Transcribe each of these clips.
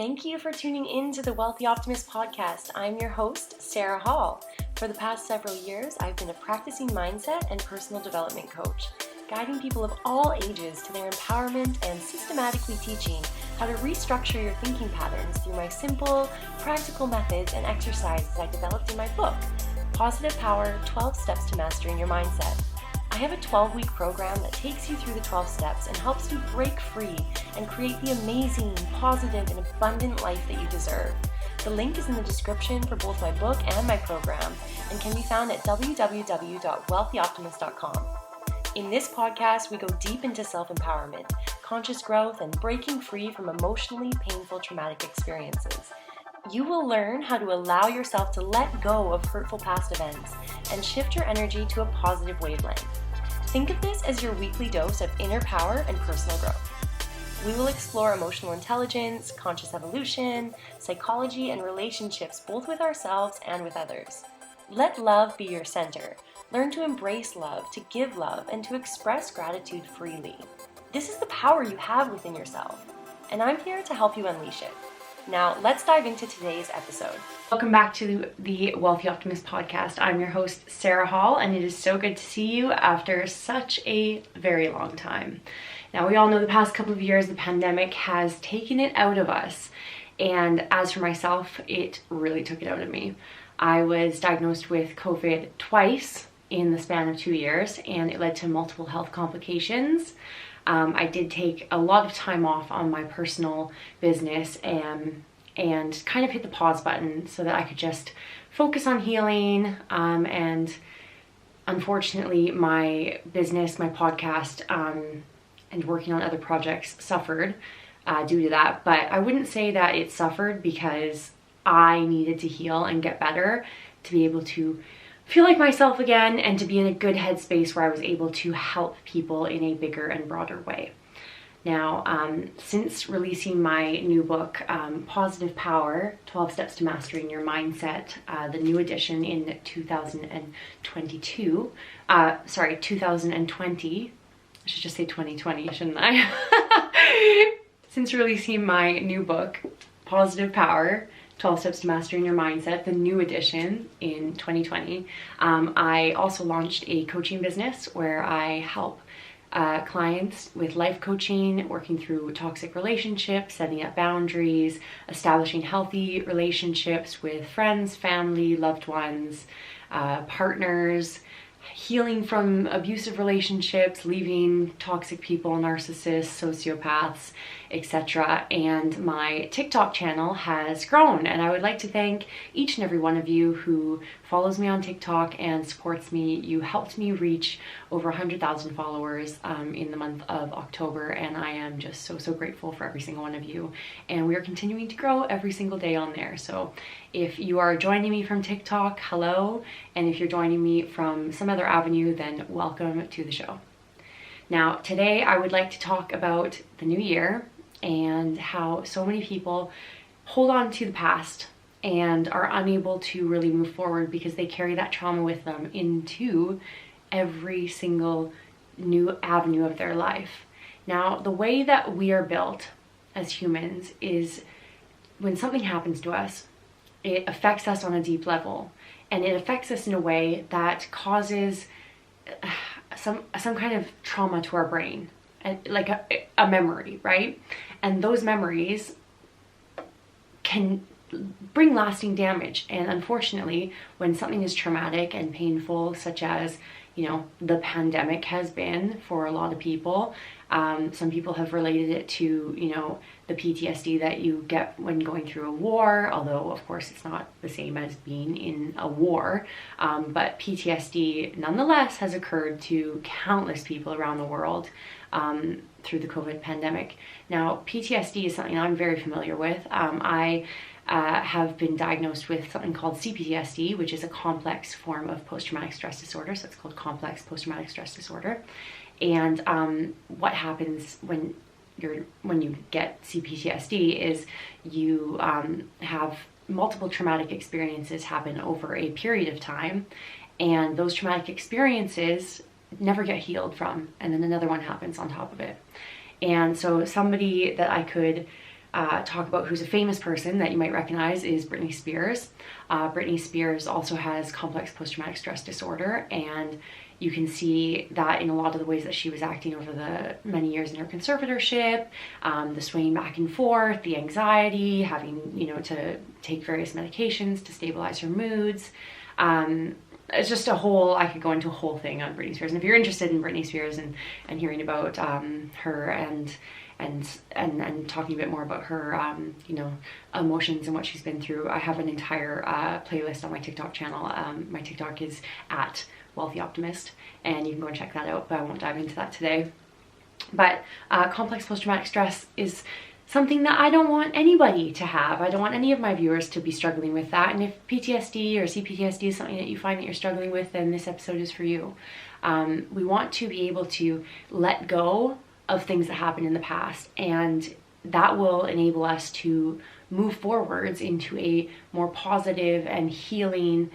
Thank you for tuning in to the Wealthy Optimist podcast. I'm your host, Sarah Hall. For the past several years, I've been a practicing mindset and personal development coach, guiding people of all ages to their empowerment and systematically teaching how to restructure your thinking patterns through my simple, practical methods and exercises I developed in my book, Positive Power: 12 Steps to Mastering Your Mindset. I have a 12-week program that takes you through the 12 steps and helps you break free and create the amazing, positive, and abundant life that you deserve. The link is in the description for both my book and my program and can be found at www.wealthyoptimist.com. In this podcast, we go deep into self-empowerment, conscious growth, and breaking free from emotionally painful traumatic experiences. You will learn how to allow yourself to let go of hurtful past events and shift your energy to a positive wavelength. Think of this as your weekly dose of inner power and personal growth. We will explore emotional intelligence, conscious evolution, psychology, and relationships both with ourselves and with others. Let love be your center. Learn to embrace love, to give love, and to express gratitude freely. This is the power you have within yourself, and I'm here to help you unleash it. Now, let's dive into today's episode. Welcome back to the Wealthy Optimist podcast. I'm your host, Sarah Hall, and it is so good to see you after such a very long time. Now, we all know the past couple of years, the pandemic has taken it out of us. And as for myself, it really took it out of me. I was diagnosed with COVID twice in the span of 2 years, and it led to multiple health complications. I did take a lot of time off on my personal business and kind of hit the pause button so that I could just focus on healing. And unfortunately, my business, my podcast, and working on other projects suffered due to that. But I wouldn't say that it suffered because I needed to heal and get better to be able to feel like myself again and to be in a good headspace where I was able to help people in a bigger and broader way. Now, since releasing my new book, Positive Power: 12 Steps to Mastering Your Mindset, the new edition in 2020. I should just say 2020, shouldn't I? Since releasing my new book, Positive Power: 12 Steps to Mastering Your Mindset, the new edition in 2020. I also launched a coaching business where I help clients with life coaching, working through toxic relationships, setting up boundaries, establishing healthy relationships with friends, family, loved ones, partners, healing from abusive relationships, leaving toxic people, narcissists, sociopaths, etc. And my TikTok channel has grown, and I would like to thank each and every one of you who follows me on TikTok and supports me. You helped me reach over 100,000 followers in the month of October, and I am just so grateful for every single one of you. And we are continuing to grow every single day on there. So if you are joining me from TikTok, hello. And if you're joining me from some other avenue, then welcome to the show. Now, today I would like to talk about the new year and how so many people hold on to the past and are unable to really move forward because they carry that trauma with them into every single new avenue of their life. Now, the way that we are built as humans is when something happens to us, it affects us on a deep level, and it affects us in a way that causes some kind of trauma to our brain, like a memory, right? And those memories can bring lasting damage. And unfortunately, when something is traumatic and painful, such as, the pandemic has been for a lot of people, some people have related it to, the PTSD that you get when going through a war, although of course it's not the same as being in a war, but PTSD nonetheless has occurred to countless people around the world through the COVID pandemic. Now, PTSD is something I'm very familiar with. I have been diagnosed with something called CPTSD, which is a complex form of post-traumatic stress disorder. So it's called complex post-traumatic stress disorder. And what happens when you get CPTSD is you have multiple traumatic experiences happen over a period of time, and those traumatic experiences never get healed from, and then another one happens on top of it. And so somebody that I could talk about who's a famous person that you might recognize is Britney Spears. Britney Spears also has complex post-traumatic stress disorder, and you can see that in a lot of the ways that she was acting over the many years in her conservatorship, the swaying back and forth, the anxiety, having, you know, to take various medications to stabilize her moods. It's just a whole, I could go into a whole thing on Britney Spears. And if you're interested in Britney Spears and hearing about her and talking a bit more about her, you know, emotions and what she's been through, I have an entire playlist on my TikTok channel. My TikTok is at Wealthy Optimist, and you can go and check that out, but I won't dive into that today. But complex post-traumatic stress is something that I don't want anybody to have. I don't want any of my viewers to be struggling with that. And if PTSD or CPTSD is something that you find that you're struggling with, then this episode is for you. We want to be able to let go of things that happened in the past, and that will enable us to move forwards into a more positive and healing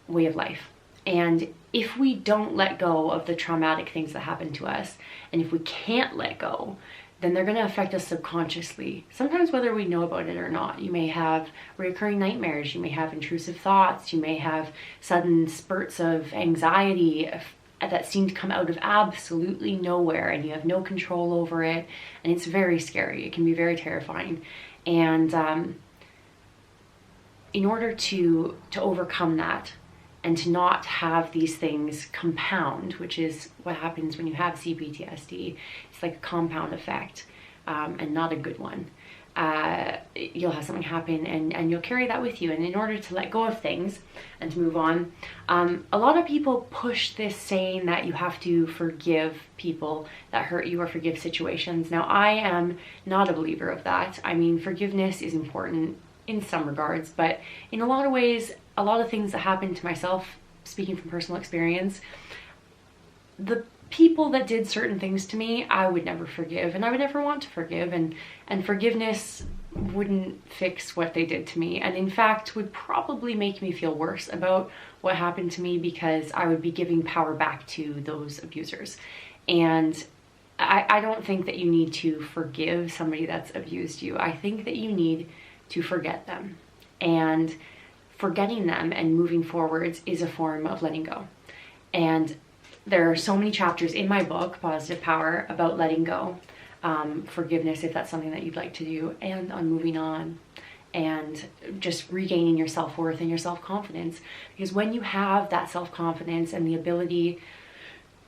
way of life. And if we don't let go of the traumatic things that happened to us, and if we can't let go, then they're going to affect us subconsciously, sometimes whether we know about it or not. You may have recurring nightmares, you may have intrusive thoughts, you may have sudden spurts of anxiety that seem to come out of absolutely nowhere, and you have no control over it, and it's very scary. It can be very terrifying. And in order to overcome that, and to not have these things compound, which is what happens when you have CPTSD. It's like a compound effect, and not a good one. You'll have something happen and you'll carry that with you. And in order to let go of things and to move on, a lot of people push this saying that you have to forgive people that hurt you or forgive situations. Now, I am not a believer of that. I mean, forgiveness is important in some regards, but in a lot of ways, a lot of things that happened to myself, speaking from personal experience, the people that did certain things to me, I would never forgive, and I would never want to forgive, and forgiveness wouldn't fix what they did to me, and in fact would probably make me feel worse about what happened to me, because I would be giving power back to those abusers. And I don't think that you need to forgive somebody that's abused you. I think that you need to forget them, and forgetting them and moving forwards is a form of letting go. And there are so many chapters in my book, Positive Power, about letting go, forgiveness if that's something that you'd like to do, and on moving on, and just regaining your self-worth and your self-confidence. Because when you have that self-confidence and the ability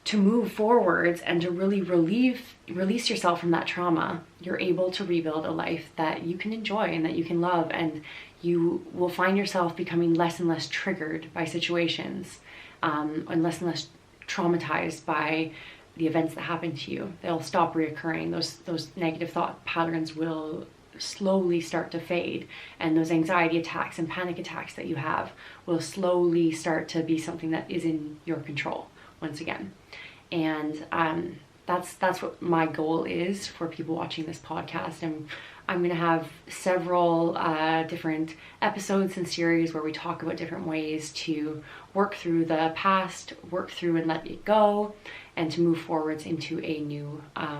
to move forwards and to really release yourself from that trauma, you're able to rebuild a life that you can enjoy and that you can love, and you will find yourself becoming less and less triggered by situations, and less traumatized by the events that happen to you. They'll stop reoccurring. Those negative thought patterns will slowly start to fade, and those anxiety attacks and panic attacks that you have will slowly start to be something that is in your control once again. And that's what my goal is for people watching this podcast. And I'm going to have several different episodes and series where we talk about different ways to work through the past, work through and let it go, and to move forwards into a new, I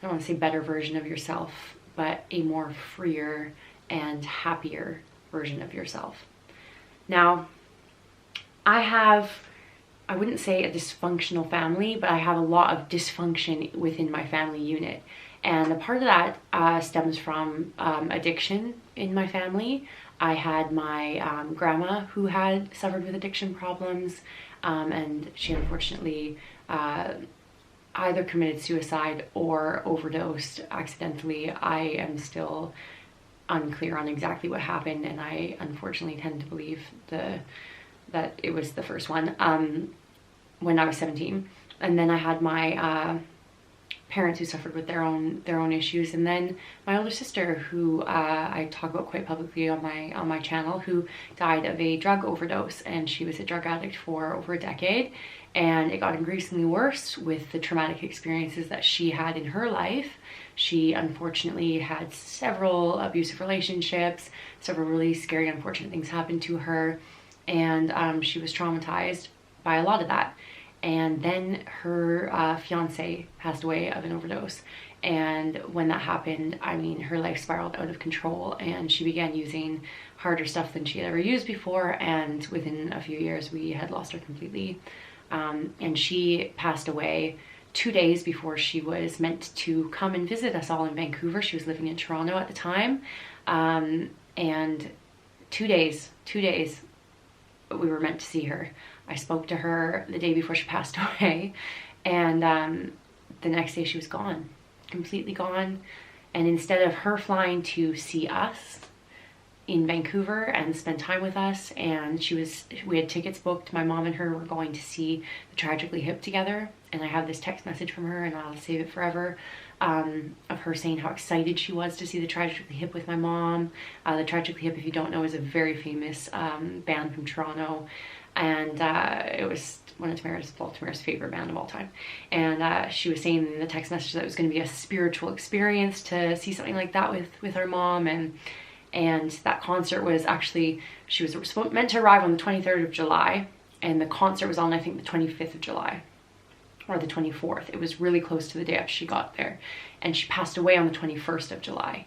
don't want to say better version of yourself, but a more freer and happier version of yourself. Now, I wouldn't say a dysfunctional family, but I have a lot of dysfunction within my family unit. And a part of that stems from addiction in my family. I had my grandma who had suffered with addiction problems, and she unfortunately either committed suicide or overdosed accidentally. I am still unclear on exactly what happened, and I unfortunately tend to believe that it was the first one when I was 17. And then I had my parents who suffered with their own issues, and then my older sister, who I talk about quite publicly on my channel, who died of a drug overdose, and she was a drug addict for over a decade, and it got increasingly worse with the traumatic experiences that she had in her life. She unfortunately had several abusive relationships, several really scary, unfortunate things happened to her, and she was traumatized by a lot of that. And then her fiance passed away of an overdose. And when that happened, I mean, her life spiraled out of control, and she began using harder stuff than she had ever used before. And within a few years, we had lost her completely. And she passed away 2 days before she was meant to come and visit us all in Vancouver. She was living in Toronto at the time. And 2 days, we were meant to see her. I spoke to her the day before she passed away, and the next day she was gone, completely gone. And instead of her flying to see us in Vancouver and spend time with us, and we had tickets booked, my mom and her were going to see the Tragically Hip together. And I have this text message from her, and I'll save it forever, of her saying how excited she was to see the Tragically Hip with my mom. The Tragically Hip, if you don't know, is a very famous band from Toronto, and it was one of Baltimore's favorite band of all time. And she was saying in the text message that it was going to be a spiritual experience to see something like that with her mom. And that concert was actually, she was meant to arrive on the 23rd of July, and the concert was on, I think, the 25th of July. Or the 24th. It was really close to the day after she got there. And she passed away on the 21st of July.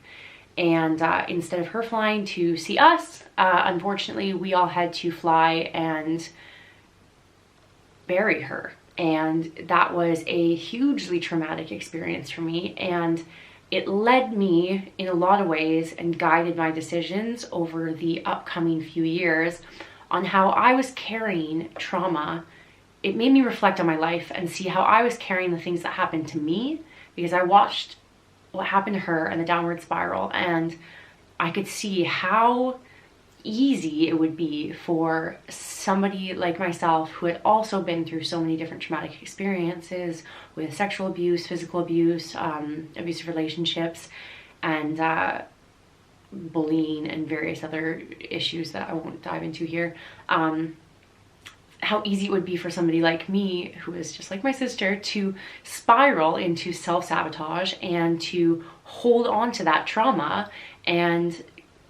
And instead of her flying to see us, unfortunately, we all had to fly and bury her. And that was a hugely traumatic experience for me. And it led me in a lot of ways and guided my decisions over the upcoming few years on how I was carrying trauma. It made me reflect on my life and see how I was carrying the things that happened to me, because I watched what happened to her and the downward spiral, and I could see how easy it would be for somebody like myself who had also been through so many different traumatic experiences with sexual abuse, physical abuse, abusive relationships, and bullying and various other issues that I won't dive into here. How easy it would be for somebody like me, who is just like my sister, to spiral into self-sabotage and to hold on to that trauma and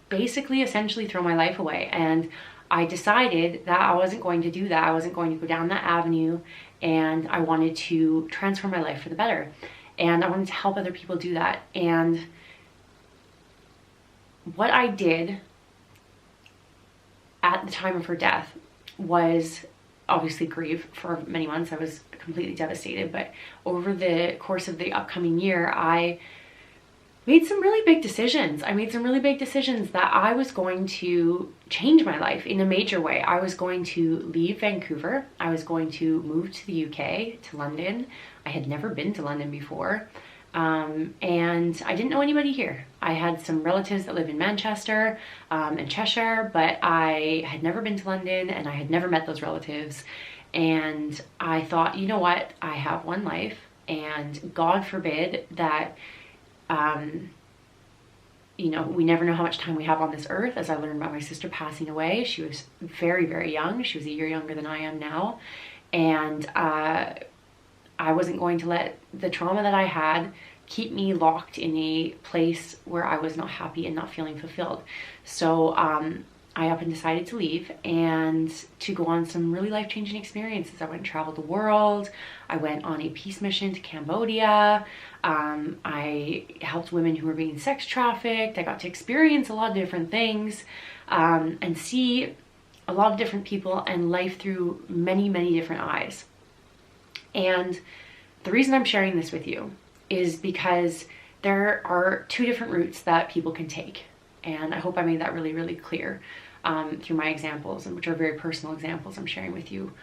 basically essentially throw my life away. And I decided that I wasn't going to do that. I wasn't going to go down that avenue, and I wanted to transform my life for the better. And I wanted to help other people do that. And what I did at the time of her death was obviously grieve for many months. I was completely devastated, but over the course of the upcoming year, I made some really big decisions. I made some really big decisions that I was going to change my life in a major way. I was going to leave Vancouver. I was going to move to the UK, to London. I had never been to London before. And I didn't know anybody here. I had some relatives that live in Manchester and Cheshire, but I had never been to London, and I had never met those relatives. And I thought, you know what? I have one life, and God forbid that, you know, we never know how much time we have on this earth. As I learned about my sister passing away, she was very, very young. She was a year younger than I am now. And I wasn't going to let the trauma that I had keep me locked in a place where I was not happy and not feeling fulfilled. So I up and decided to leave and to go on some really life-changing experiences. I went and traveled the world. I went on a peace mission to Cambodia. I helped women who were being sex trafficked. I got to experience a lot of different things and see a lot of different people and life through many, many different eyes. And the reason I'm sharing this with you is because there are two different routes that people can take. And I hope I made that really, really clear through my examples, and which are very personal examples I'm sharing with you,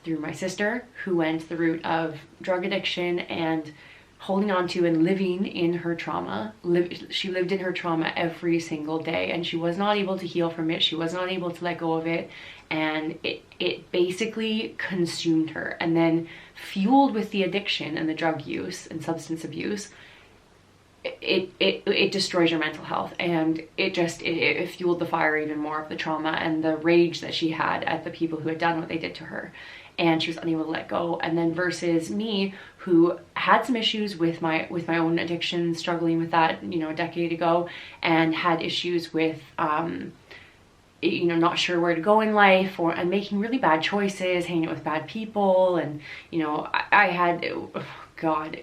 through my sister, who went the route of drug addiction and holding on to and living in her trauma. She lived in her trauma every single day, and she was not able to heal from it. She was not able to let go of it. And it basically consumed her. And then, fueled with the addiction and the drug use and substance abuse, it destroys your mental health. And it fueled the fire even more of the trauma and the rage that she had at the people who had done what they did to her. And she was unable to let go. And then versus me, who had some issues with my own addiction, struggling with that, you know, a decade ago, and had issues with you know, not sure where to go in life, and making really bad choices, hanging out with bad people. And, you know, I had, oh God,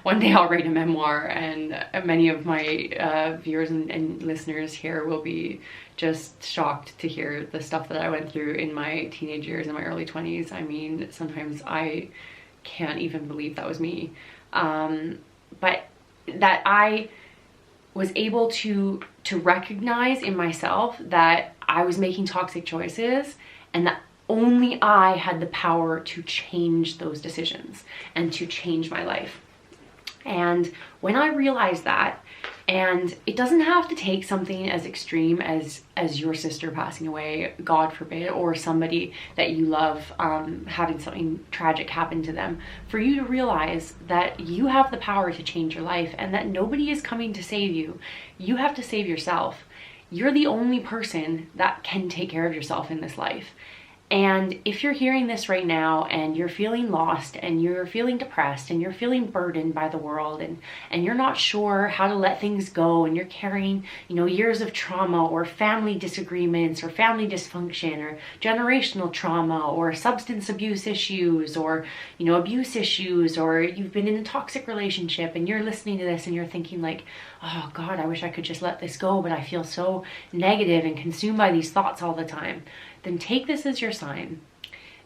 one day I'll write a memoir, and many of my viewers and listeners here will be just shocked to hear the stuff that I went through in my teenage years and my early 20s. I mean, sometimes I can't even believe that was me. But that I was able to recognize in myself that I was making toxic choices, and that only I had the power to change those decisions and to change my life. And when I realized that, and it doesn't have to take something as extreme as your sister passing away, God forbid, or somebody that you love having something tragic happen to them, for you to realize that you have the power to change your life, and that nobody is coming to save you. You have to save yourself. You're the only person that can take care of yourself in this life. And if you're hearing this right now and you're feeling lost and you're feeling depressed and you're feeling burdened by the world, and you're not sure how to let things go, and you're carrying, you know, years of trauma or family disagreements or family dysfunction or generational trauma or substance abuse issues or, you know, abuse issues, or you've been in a toxic relationship and you're listening to this and you're thinking like, oh God, I wish I could just let this go, but I feel so negative and consumed by these thoughts all the time, then take this as your sign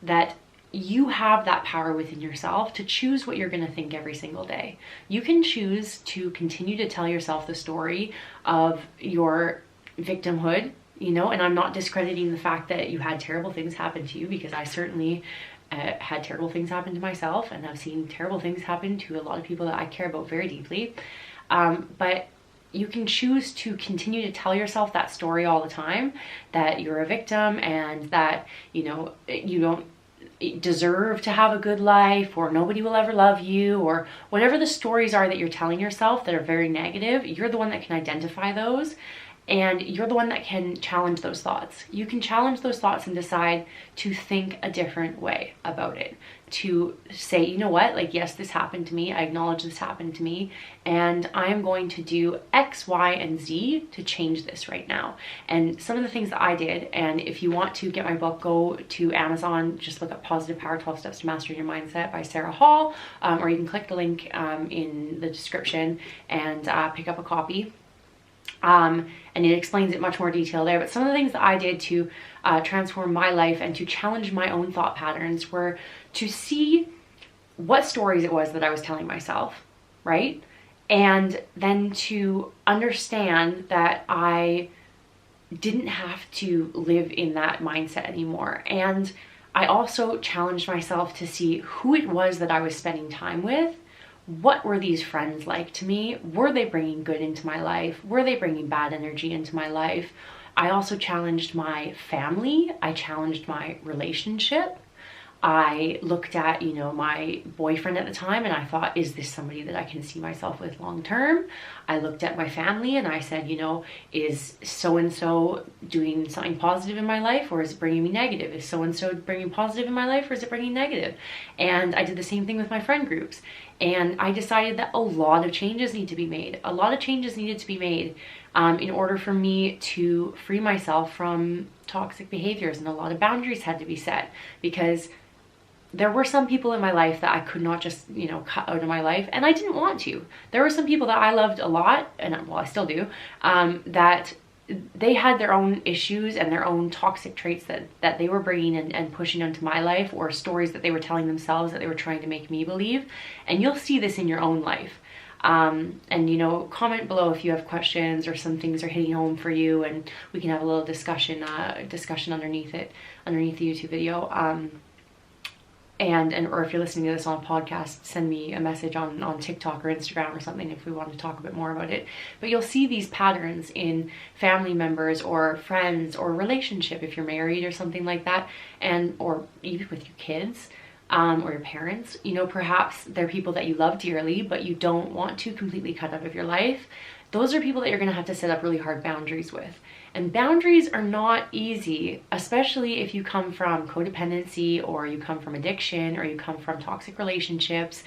that you have that power within yourself to choose what you're going to think every single day. You can choose to continue to tell yourself the story of your victimhood, you know, and I'm not discrediting the fact that you had terrible things happen to you, because I certainly had terrible things happen to myself, and I've seen terrible things happen to a lot of people that I care about very deeply. But you can choose to continue to tell yourself that story all the time, that you're a victim and that, you know, you don't deserve to have a good life, or nobody will ever love you, or whatever the stories are that you're telling yourself that are very negative. You're the one that can identify those, and you're the one that can challenge those thoughts. You can challenge those thoughts and decide to think a different way about it, to say, you know what, like, yes, this happened to me. I acknowledge this happened to me, and I am going to do X, Y, and Z to change this right now. And some of the things that I did, and if you want to get my book, go to Amazon, just look up Positive Power, 12 Steps to Mastering Your Mindset by Sarah Hall, or you can click the link in the description and pick up a copy. And it explains it much more detail there. But some of the things that I did to transform my life and to challenge my own thought patterns were to see what stories it was that I was telling myself, right? And then to understand that I didn't have to live in that mindset anymore. And I also challenged myself to see who it was that I was spending time with. What were these friends like to me? Were they bringing good into my life? Were they bringing bad energy into my life? I also challenged my family. I challenged my relationship. I looked at, you know, my boyfriend at the time, and I thought, is this somebody that I can see myself with long term? I looked at my family and I said, you know, is so-and-so doing something positive in my life, or is it bringing me negative? Is so-and-so bringing positive in my life, or is it bringing negative? And I did the same thing with my friend groups. And I decided that a lot of changes need to be made. A lot of changes needed to be made in order for me to free myself from toxic behaviors, and a lot of boundaries had to be set, because there were some people in my life that I could not just, you know, cut out of my life, and I didn't want to. There were some people that I loved a lot, and well, I still do, that they had their own issues and their own toxic traits that they were bringing and pushing into my life, or stories that they were telling themselves that they were trying to make me believe. And you'll see this in your own life. And, you know, comment below if you have questions or some things are hitting home for you, and we can have a little discussion underneath the YouTube video. Or if you're listening to this on a podcast, send me a message on TikTok or Instagram or something if we want to talk a bit more about it. But you'll see these patterns in family members or friends or relationship if you're married or something like that, or even with your kids or your parents. You know, perhaps they're people that you love dearly, but you don't want to completely cut out of your life. Those are people that you're going to have to set up really hard boundaries with. And boundaries are not easy, especially if you come from codependency, or you come from addiction, or you come from toxic relationships.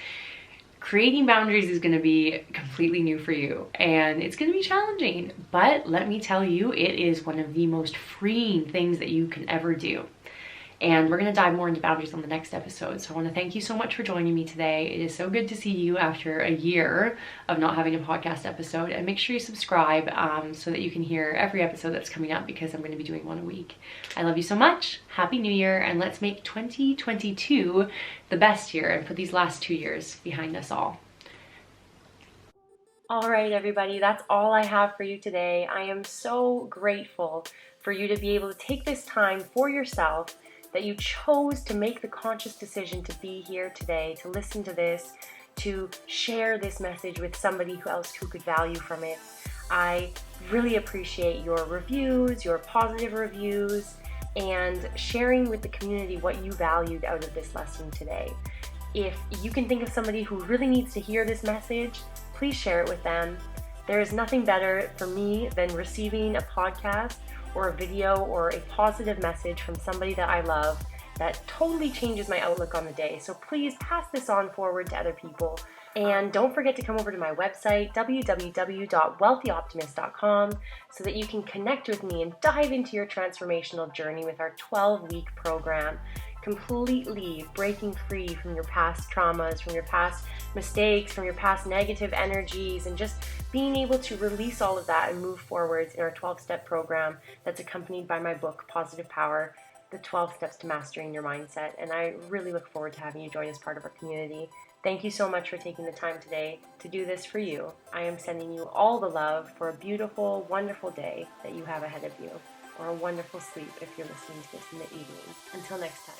Creating boundaries is going to be completely new for you, and it's going to be challenging, but let me tell you, it is one of the most freeing things that you can ever do. And we're going to dive more into boundaries on the next episode. So I want to thank you so much for joining me today. It is so good to see you after a year of not having a podcast episode. And make sure you subscribe so that you can hear every episode that's coming up, because I'm going to be doing one a week. I love you so much. Happy New Year. And let's make 2022 the best year and put these last 2 years behind us all. All right, everybody, that's all I have for you today. I am so grateful for you to be able to take this time for yourself, that you chose to make the conscious decision to be here today, to listen to this, to share this message with somebody else who could value from it. I really appreciate your reviews, your positive reviews, and sharing with the community what you valued out of this lesson today. If you can think of somebody who really needs to hear this message, please share it with them. There is nothing better for me than receiving a podcast or a video or a positive message from somebody that I love that totally changes my outlook on the day. So please pass this on forward to other people. And don't forget to come over to my website, www.wealthyoptimist.com, so that you can connect with me and dive into your transformational journey with our 12-week program, completely breaking free from your past traumas, from your past mistakes, from your past negative energies, and just being able to release all of that and move forwards in our 12-step program that's accompanied by my book, Positive Power, the 12 Steps to Mastering Your Mindset. And I really look forward to having you join as part of our community. Thank you so much for taking the time today to do this for you. I am sending you all the love for a beautiful, wonderful day that you have ahead of you, or a wonderful sleep if you're listening to this in the evening. Until next time.